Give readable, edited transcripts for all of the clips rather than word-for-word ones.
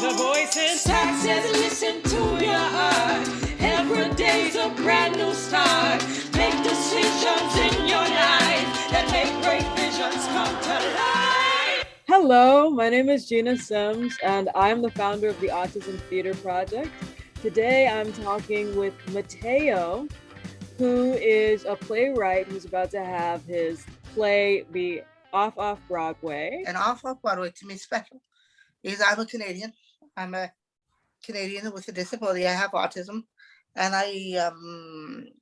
The voice inside says listen to your heart. Every day's a brand new start. Make decisions in your life that make great visions come to life. Hello, my name is Gena Sims, and I'm the founder of the Autism Theater Project. Today, I'm talking with Matteo, who is a playwright who's about to have his play be Off-Off Broadway. And Off-Off Broadway to me is special because I'm a Canadian. I'm a Canadian with a disability. I have autism. And I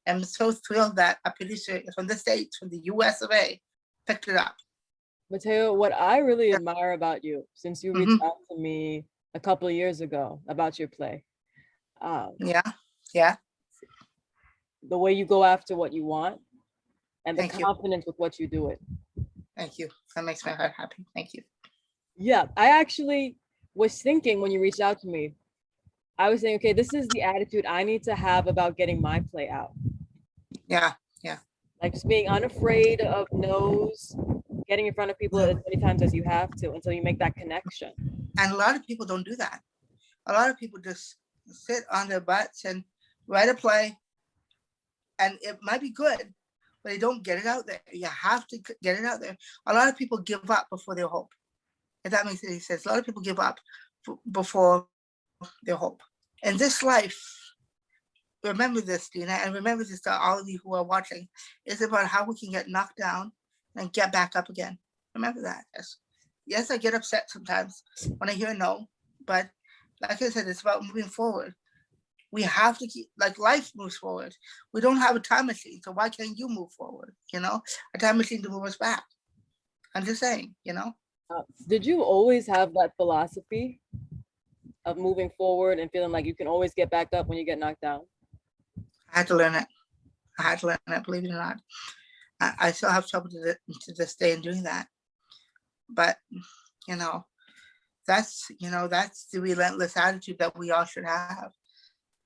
am so thrilled that a producer from the States, from the US of A, picked it up. Matteo, what I really admire about you, since you reached out to me a couple of years ago about your play. Yeah. The way you go after what you want and the Thank confidence with what you do it. Thank you. That makes my heart happy. Thank you. Yeah, I actually was thinking when you reached out to me, I was saying, okay, this is the attitude I need to have about getting my play out. Yeah. Like just being unafraid of no's, getting in front of people as many times as you have to until you make that connection. And a lot of people don't do that. A lot of people just sit on their butts and write a play, and it might be good, but they don't get it out there. You have to get it out there. A lot of people give up before their hope. If that makes any sense. A lot of people give up before their hope. In this life, remember this, Gena, and remember this to all of you who are watching. It's about how we can get knocked down and get back up again. Remember that. Yes, I get upset sometimes when I hear no, but like I said, it's about moving forward. We have to keep, like life moves forward. We don't have a time machine, so why can't you move forward? A time machine to move us back. I'm just saying, Did you always have that philosophy of moving forward and feeling like you can always get back up when you get knocked down? I had to learn it, believe it or not. I still have trouble to this day in doing that. But, that's the relentless attitude that we all should have.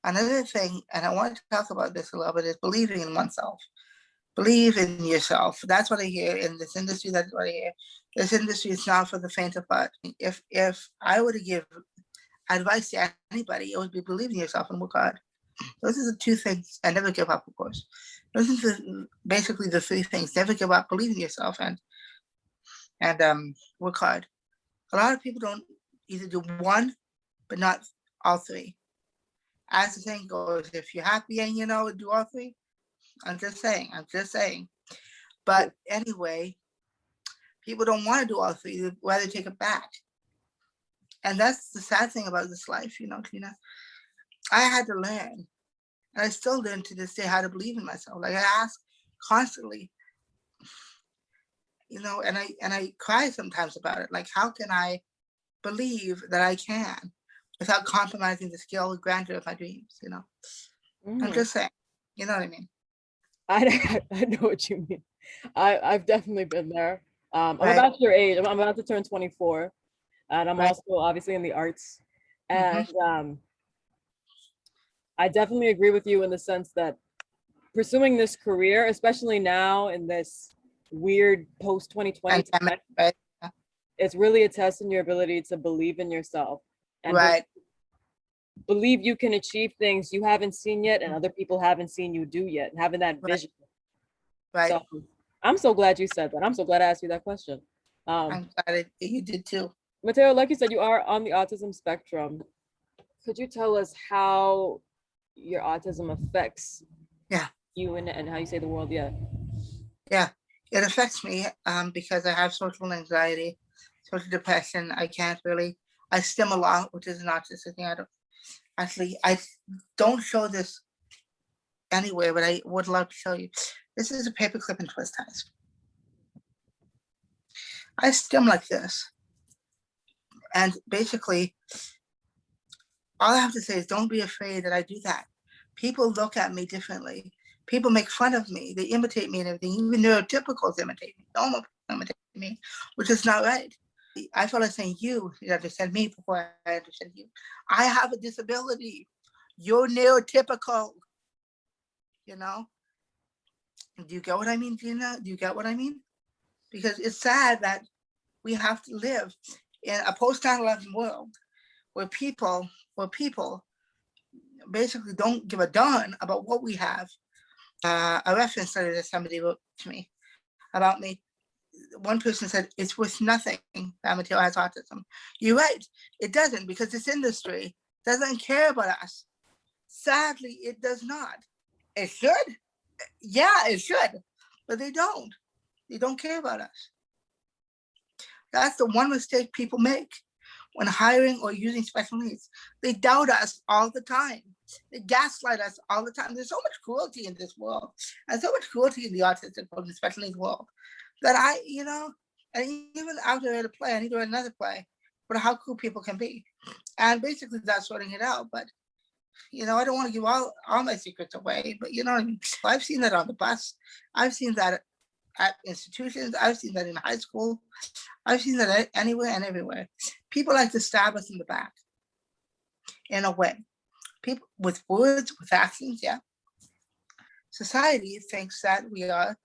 Another thing, and I want to talk about this a little bit, is believing in oneself. Believe in yourself. That's what I hear in this industry. That's what I hear. This industry is not for the faint of heart. If I were to give advice to anybody, it would be believe in yourself and work hard. Those are the two things. And never give up, of course. Those are basically the three things. Never give up, believe in yourself, and work hard. A lot of people don't either do one, but not all three. As the saying goes, if you're happy and do all three. I'm just saying. But anyway, people don't want to do all three. They'd rather take it back. And that's the sad thing about this life, Gena. I had to learn, and I still learn to this day how to believe in myself. Like I ask constantly, and I cry sometimes about it. Like, how can I believe that I can without compromising the scale and grandeur of my dreams? I'm just saying, you know what I mean? I know what you mean. I've definitely been there. I'm Right. about your age. I'm about to turn 24, and I'm Right. also obviously in the arts. And I definitely agree with you in the sense that pursuing this career, especially now in this weird post 2020, Right. it's really a test in your ability to believe in yourself and Right. believe you can achieve things you haven't seen yet and other people haven't seen you do yet, and having that vision. Right. So I'm so glad you said that. I'm so glad I asked you that question. I'm glad you did too. Matteo, like you said, you are on the autism spectrum. Could you tell us how your autism affects you and how you say the world? Yeah, it affects me because I have social anxiety, social depression. I stim a lot, which is an autistic thing. I don't show this anywhere, but I would love to show you. This is a paperclip and twist ties. I stim like this. And basically, all I have to say is don't be afraid that I do that. People look at me differently. People make fun of me. They imitate me and everything. Even neurotypicals imitate me. Normal people imitate me, which is not right. I feel like saying you understand me before I understand you. I have a disability. You're neurotypical. Do you get what I mean, Gena? Do you get what I mean? Because it's sad that we have to live in a post 9/11 world where people basically don't give a darn about what we have. A reference letter that somebody wrote to me about me. One person said, it's worth nothing that Matteo has autism. You're right, it doesn't, because this industry doesn't care about us. Sadly, it does not. It should. Yeah, it should, but they don't. They don't care about us. That's the one mistake people make when hiring or using special needs. They doubt us all the time. They gaslight us all the time. There's so much cruelty in this world, and so much cruelty in the autistic world, the special needs world, that and even after I read a play, I need to read another play, but how cool people can be. And basically that's sorting it out. But I don't want to give all my secrets away, but I've seen that on the bus. I've seen that at institutions. I've seen that in high school. I've seen that anywhere and everywhere. People like to stab us in the back in a way. People with words, with actions, yeah. Society thinks that we are,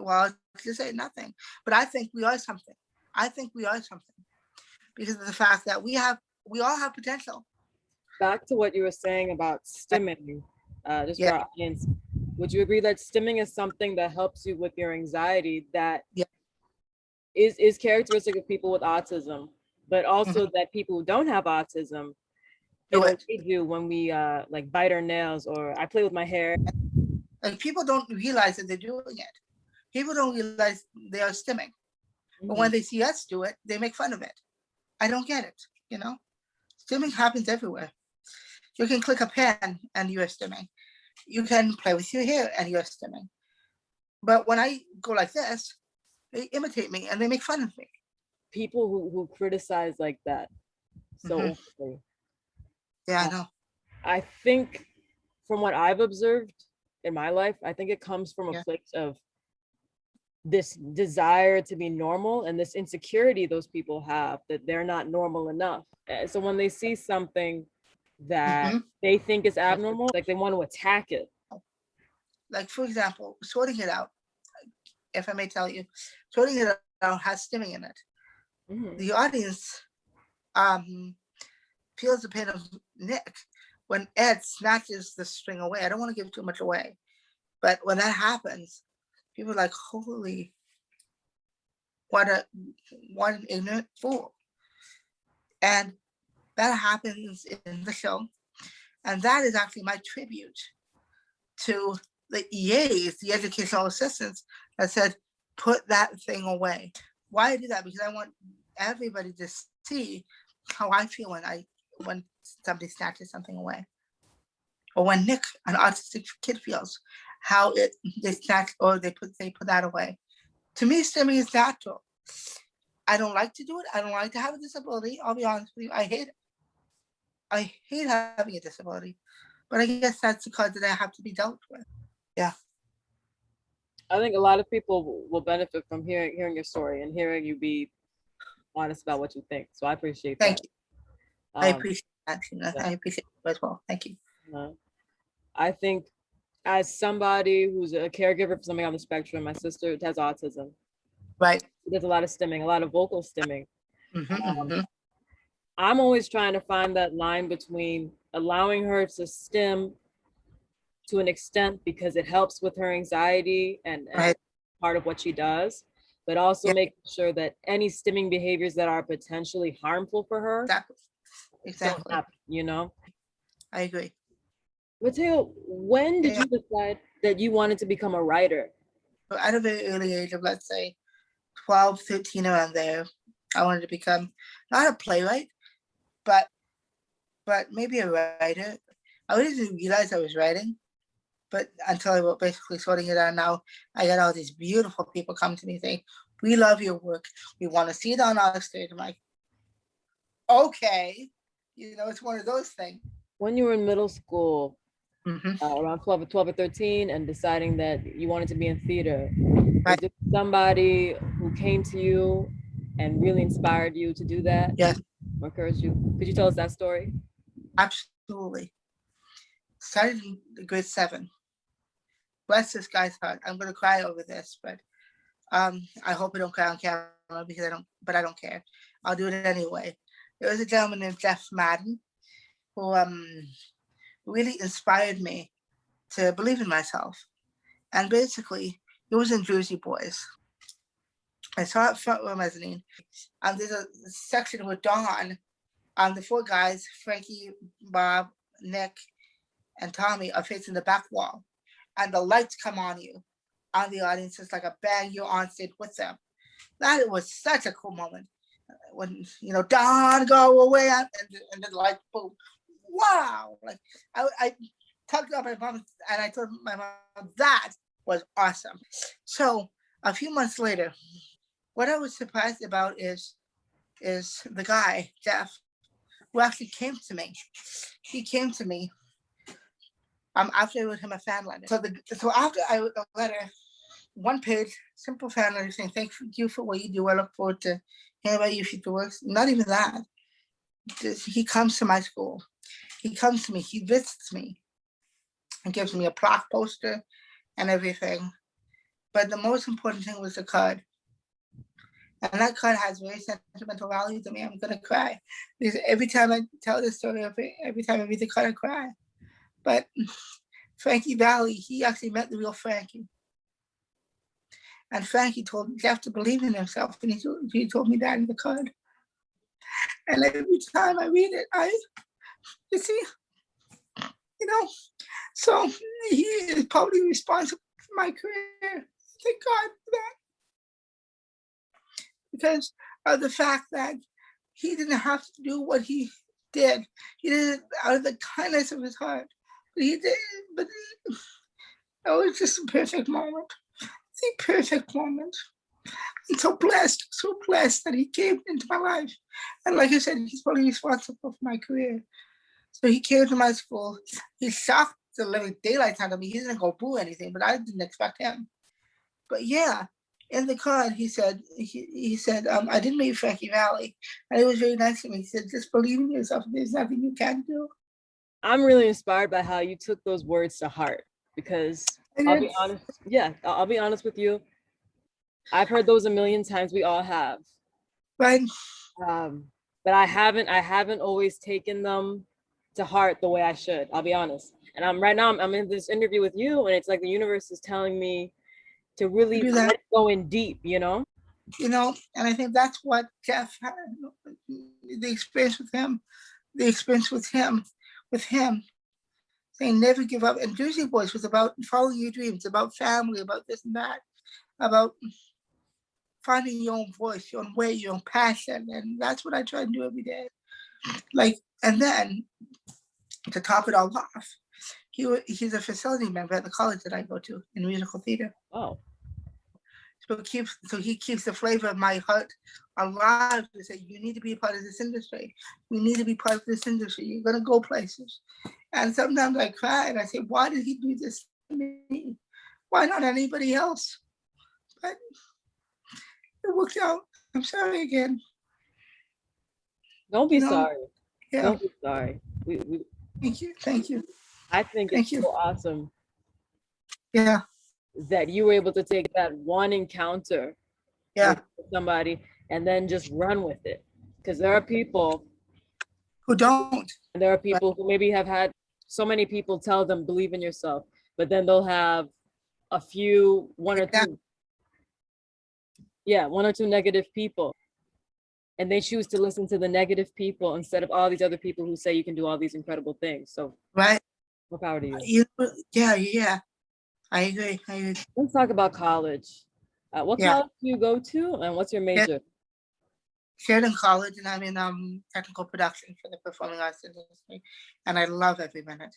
well, to say nothing, but I think we are something. I think we are something because of the fact that we all have potential. Back to what you were saying about stimming, just for Yeah. our audience, would you agree that stimming is something that helps you with your anxiety that Yeah. is characteristic of people with autism, but also that people who don't have autism, we do when we like bite our nails, or I play with my hair. Like, people don't realize that they're doing it. People don't realize they are stimming. But when they see us do it, they make fun of it. I don't get it, Stimming happens everywhere. You can click a pen and you're stimming. You can play with your hair and you're stimming. But when I go like this, they imitate me and they make fun of me. People who criticize like that so openly. Yeah, I know. I think from what I've observed in my life, I think it comes from a place of this desire to be normal and this insecurity those people have that they're not normal enough. So when they see something that they think is abnormal, like they want to attack it. Like, for example, sorting it out, if I may tell you, sorting it out has stimming in it. The audience feels the pain of Nick when Ed snatches the string away. I don't want to give too much away, but when that happens, people are like, holy, what an ignorant fool. And that happens in the show. And that is actually my tribute to the EAs, the educational assistants, that said, put that thing away. Why I do that? Because I want everybody to see how I feel when somebody snatches something away. Or when Nick, an autistic kid, feels how they snatch or they put that away. To me, stimming is natural. I don't like to do it. I don't like to have a disability. I'll be honest with you. I hate it. I hate having a disability. But I guess that's the card that I have to be dealt with. Yeah. I think a lot of people will benefit from hearing your story and hearing you be honest about what you think. So I appreciate that. Thank you. I appreciate that, Gena. I appreciate it as well. Thank you. I think as somebody who's a caregiver for somebody on the spectrum, my sister has autism. Right. There's a lot of stimming, a lot of vocal stimming. I'm always trying to find that line between allowing her to stim to an extent because it helps with her anxiety and part of what she does, but also making sure that any stimming behaviors that are potentially harmful for her exactly don't happen, I agree. Matteo, when did you decide that you wanted to become a writer? At a very early age of, let's say, 12, 13, around there, I wanted to become not a playwright, but maybe a writer. I really didn't realize I was writing, but until I was basically sorting it out. Now I got all these beautiful people come to me saying, we love your work. We want to see it on our stage. I'm like, okay. It's one of those things. When you were in middle school, around 12 or 13, and deciding that you wanted to be in theater, was there somebody who came to you and really inspired you to do that? Yes. Or encouraged you? Could you tell us that story? Absolutely. Started in grade 7. Bless this guy's heart. I'm going to cry over this, but I hope I don't cry on camera because I don't care. I'll do it anyway. There was a gentleman named Jeff Madden who really inspired me to believe in myself. And basically, it was in Jersey Boys. I saw it front row mezzanine. There's a section with Dawn. The four guys, Frankie, Bob, Nick, and Tommy, are facing the back wall. And the lights come on you, on the audience. It's like a bang, you're on stage with them. That was such a cool moment. When, Dawn, go away, and then the light, boom. Wow. Like, I tucked up my mom, and I told my mom, that was awesome. So a few months later, what I was surprised about is the guy, Jeff, who actually came to me. He came to me after I wrote him a fan letter. So after I wrote the letter, one page, simple fan letter saying, thank you for what you do. I look forward to hearing about your future works. Not even that. He comes to my school. He comes to me. He visits me and gives me a plaque poster and everything. But the most important thing was the card. And that card has very sentimental value to me. I'm going to cry. Because every time I tell this story, every time I read the card, I cry. But Frankie Valli, he actually met the real Frankie. And Frankie told Jeff to believe in himself. And he told me that in the card. And every time I read it, you see, so he is probably responsible for my career. Thank God for that. Because of the fact that he didn't have to do what he did. He did it out of the kindness of his heart. But he did, but it was just a perfect moment. The perfect moment. I'm so blessed that he came into my life. And like I said, he's probably responsible for my career. So he came to my school. He shocked the living daylights out of me. He didn't go boo anything, but I didn't expect him. But yeah, in the card, he said, I didn't meet Frankie Valli. And it was very nice to me. He said, just believe in yourself. There's nothing you can't do. I'm really inspired by how you took those words to heart, because I'll be honest. Yeah, I'll be honest with you. I've heard those a million times. We all have. Right. But I haven't always taken them to heart the way I should. I'll be honest. And I'm in this interview with you, and it's like the universe is telling me to really let it go in deep, And I think that's what Jeff had, the experience with him, saying never give up. And Jersey Boys was about following your dreams, about family, about this and that, about finding your own voice, your own way, your own passion. And that's what I try to do every day. And then to top it all off, he's a facility member at the college that I go to in musical theater. Oh. So he keeps the flavor of my heart alive to say, you need to be a part of this industry. We need to be part of this industry. You're going to go places. And sometimes I cry and I say, why did he do this to me? Why not anybody else? But it worked out. I'm sorry again. Don't be sorry. Yeah. Don't be sorry. Thank you. I think it's so awesome. Yeah. That you were able to take that one encounter with somebody and then just run with it. Because there are people who don't. And there are people who maybe have had so many people tell them, believe in yourself, but then they'll have one or two negative people. And they choose to listen to the negative people instead of all these other people who say you can do all these incredible things. So more power to you. Yeah. I agree. Let's talk about college. What college do you go to, and what's your major? Sheridan College, and I'm in technical production for the performing arts industry, and I love every minute.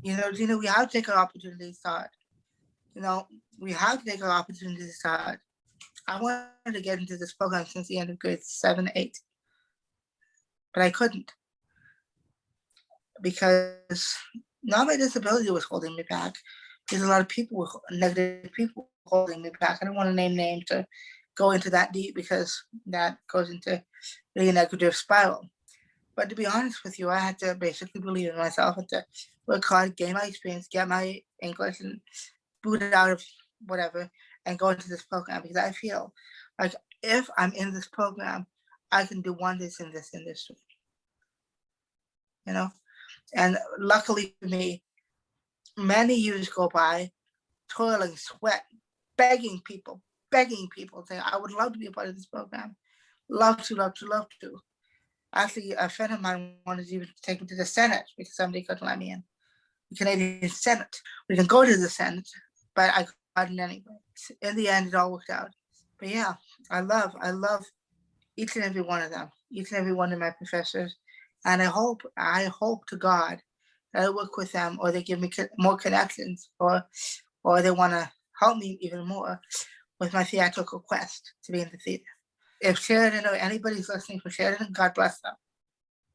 We have to take our opportunities to start. We have to take our opportunities to start. I wanted to get into this program since the end of grade 7, 8, but I couldn't because not my disability was holding me back. There's a lot of negative people holding me back. I don't want to name names to go into that deep because that goes into really a negative spiral. But to be honest with you, I had to basically believe in myself and to work hard, gain my experience, get my English and boot it out of whatever and go into this program because I feel like if I'm in this program, I can do wonders in this industry. you know. And luckily for me, many years go by, toiling, sweat, begging people, saying, I would love to be a part of this program. Love to, love to, love to. Actually, a friend of mine wanted to even take me to the Senate because somebody couldn't let me in. The Canadian Senate. We can go to the Senate, but I couldn't anyway. In the end, it all worked out. But yeah, I love each and every one of them, each and every one of my professors. And I hope to God that I work with them, or they give me more connections, or they want to help me even more with my theatrical quest to be in the theater. If Sheridan or anybody's listening from Sheridan, God bless them.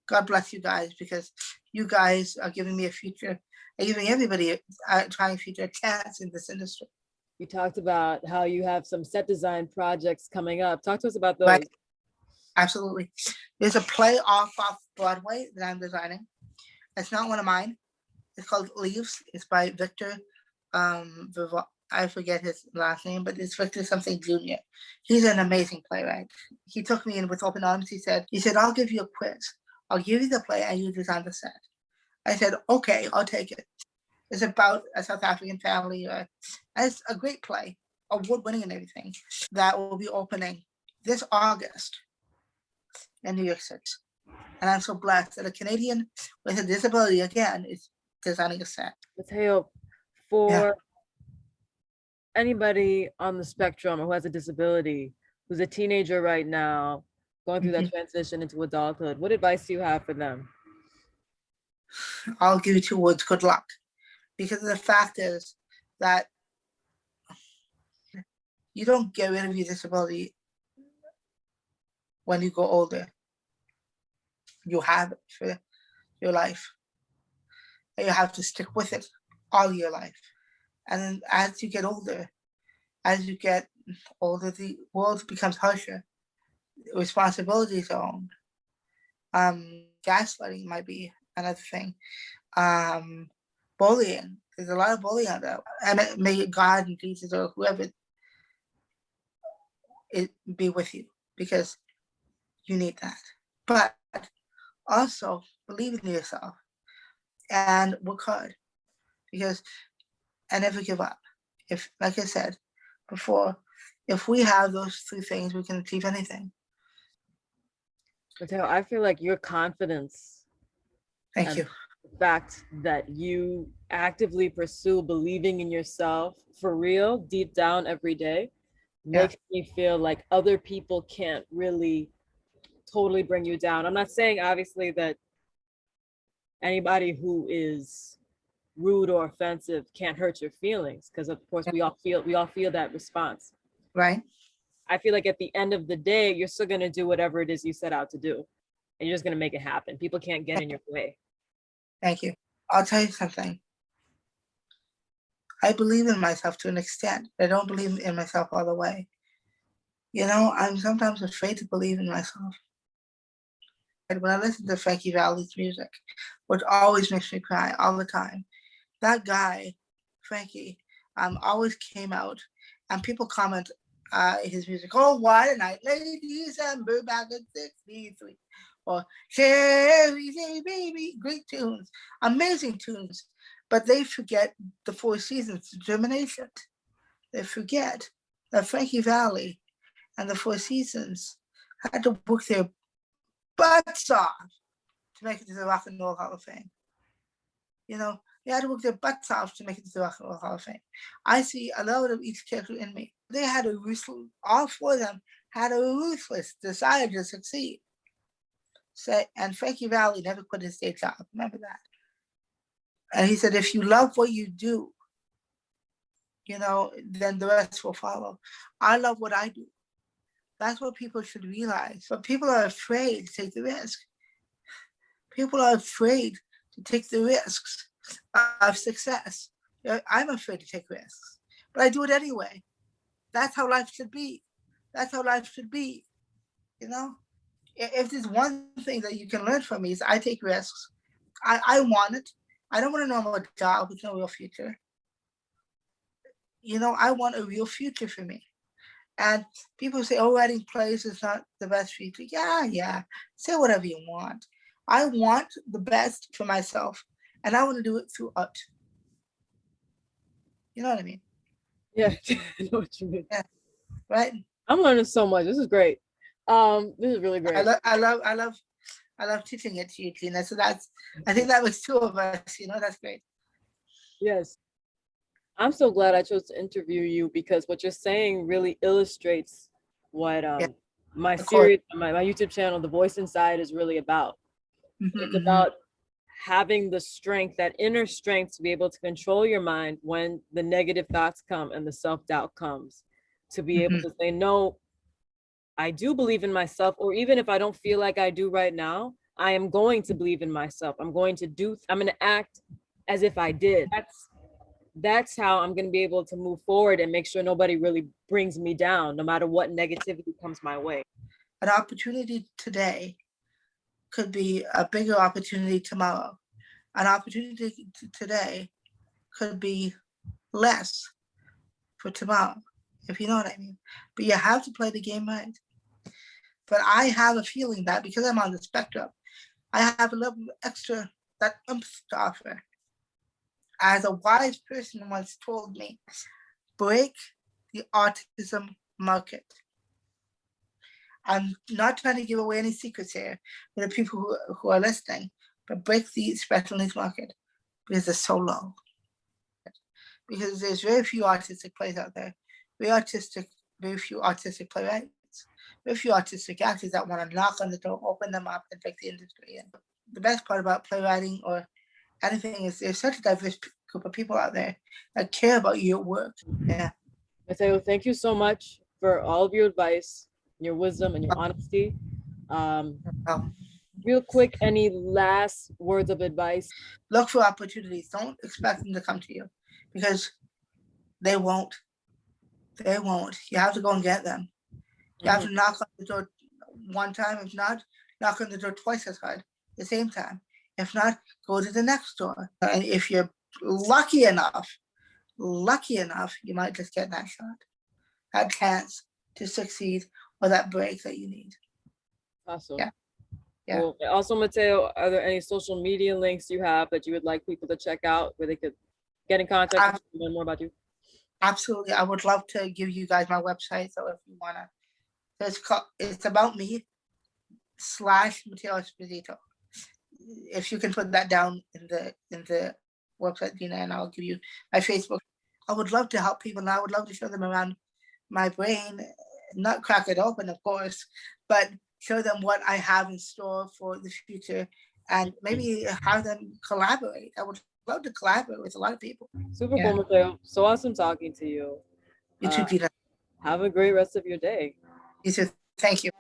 God bless you guys, because you guys are giving me a future, are giving everybody a trying future a chance in this industry. You talked about how you have some set design projects coming up. Talk to us about those. Right. Absolutely. There's a play Off-Off Broadway that I'm designing. It's not one of mine. It's called Leaves. It's by Victor. I forget his last name, but it's Victor something Jr. He's an amazing playwright. He took me in with open arms. He said, I'll give you a quiz. I'll give you the play and you design the set. I said, okay, I'll take it. It's about a South African family. And it's a great play, award-winning and everything, that will be opening this August in New York City. And I'm so blessed that a Canadian with a disability, again, is designing a set. Matteo, for anybody on the spectrum or who has a disability, who's a teenager right now, going through that transition into adulthood, what advice do you have for them? I'll give you 2 words: good luck. Because the fact is that you don't get rid of your disability when you go older. You have it for your life. And you have to stick with it all your life. And then as you get older, the world becomes harsher. Responsibilities are owned. Gaslighting might be another thing. Bullying. There's a lot of bullying out there. And may God and Jesus or whoever it be with you, because you need that. But also believe in yourself and work hard, and never give up. If, like I said before, if we have those 3 things, we can achieve anything. Matteo, I feel like your confidence, Thank you. the fact that you actively pursue believing in yourself for real, deep down every day, makes me feel like other people can't really totally bring you down. I'm not saying obviously that anybody who is rude or offensive can't hurt your feelings, because of course we all feel that response. Right. I feel like at the end of the day, you're still going to do whatever it is you set out to do, and you're just going to make it happen. People can't get in your way. Thank you. I'll tell you something. I believe in myself to an extent. I don't believe in myself all the way. I'm sometimes afraid to believe in myself. And when I listen to Frankie Valli's music, which always makes me cry all the time, that guy, Frankie, always came out, and people comment his music, oh, what a night, lady December back in 63, or Sherry, say baby, great tunes, amazing tunes, but they forget the 4 seasons determination. They forget that Frankie Valli and the 4 seasons had to work their butts off to make it to the Rock and Roll Hall of Fame. They had to work their butts off to make it to the Rock and Roll Hall of Fame. I see a lot of each character in me. They had all 4 of them had a ruthless desire to succeed. And Frankie Valli never quit his day job. Remember that. And he said, if you love what you do, then the rest will follow. I love what I do. That's what people should realize. But people are afraid to take the risk. People are afraid to take the risks of success. I'm afraid to take risks, but I do it anyway. That's how life should be. That's how life should be. If there's one thing that you can learn from me, is I take risks. I want it. I don't want a normal job with no real future. I want a real future for me. And people say, oh, writing plays is not the best future. Yeah. Say whatever you want. I want the best for myself, and I want to do it through art. You know what I mean? Yeah, I know what you mean. Yeah, right. I'm learning so much. This is great. This is really great. I love teaching it to you, Gena. So I think that was two of us. That's great. Yes. I'm so glad I chose to interview you because what you're saying really illustrates what Yeah, my of course. series, my YouTube channel, The Voice Inside, is really about. It's Mhm. about having the strength, that inner strength, to be able to control your mind when the negative thoughts come and the self-doubt comes, to be able to say, no, I do believe in myself, or even if I don't feel like I do right now, I am going to believe in myself. I'm going to act as if I did. That's how I'm going to be able to move forward and make sure nobody really brings me down, no matter what negativity comes my way. An opportunity today could be a bigger opportunity tomorrow. An opportunity today could be less for tomorrow, if you know what I mean. But you have to play the game right. But I have a feeling that because I'm on the spectrum, I have a little extra, that oomph to offer. As a wise person once told me, break the autism market. I'm not trying to give away any secrets here for the people who are listening, but break the special needs market because it's so low. Because there's very few autistic plays out there, very few autistic playwrights, very few autistic actors that want to knock on the door, open them up, and take the industry in. The best part about playwriting or anything is there's such a diverse group of people out there that care about your work. Yeah. Matteo, thank you so much for all of your advice, your wisdom, and your honesty. Well, Real quick, any last words of advice? look for opportunities. Don't expect them to come to you because they won't. They won't. You have to go and get them. You have to knock on the door one time. If not, knock on the door twice as hard at the same time. If not, go to the next door. And if you're lucky enough, you might just get that shot, that chance to succeed, or that break that you need. Awesome. Yeah. Yeah. Cool. Also, Matteo, are there any social media links you have that you would like people to check out where they could get in contact with you, learn more about you? Absolutely. I would love to give you guys my website. So if you want to, it's about me / Matteo Esposito. If you can put that down in the website, Gena, and I'll give you my Facebook. I would love to help people, and I would love to show them around my brain, not crack it open, of course, but show them what I have in store for the future, and maybe have them collaborate. I would love to collaborate with a lot of people. Super cool, Matteo. So awesome talking to you. You too, Gena. Have a great rest of your day. You too. Thank you.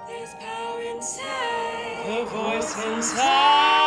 There's power inside. The voice inside.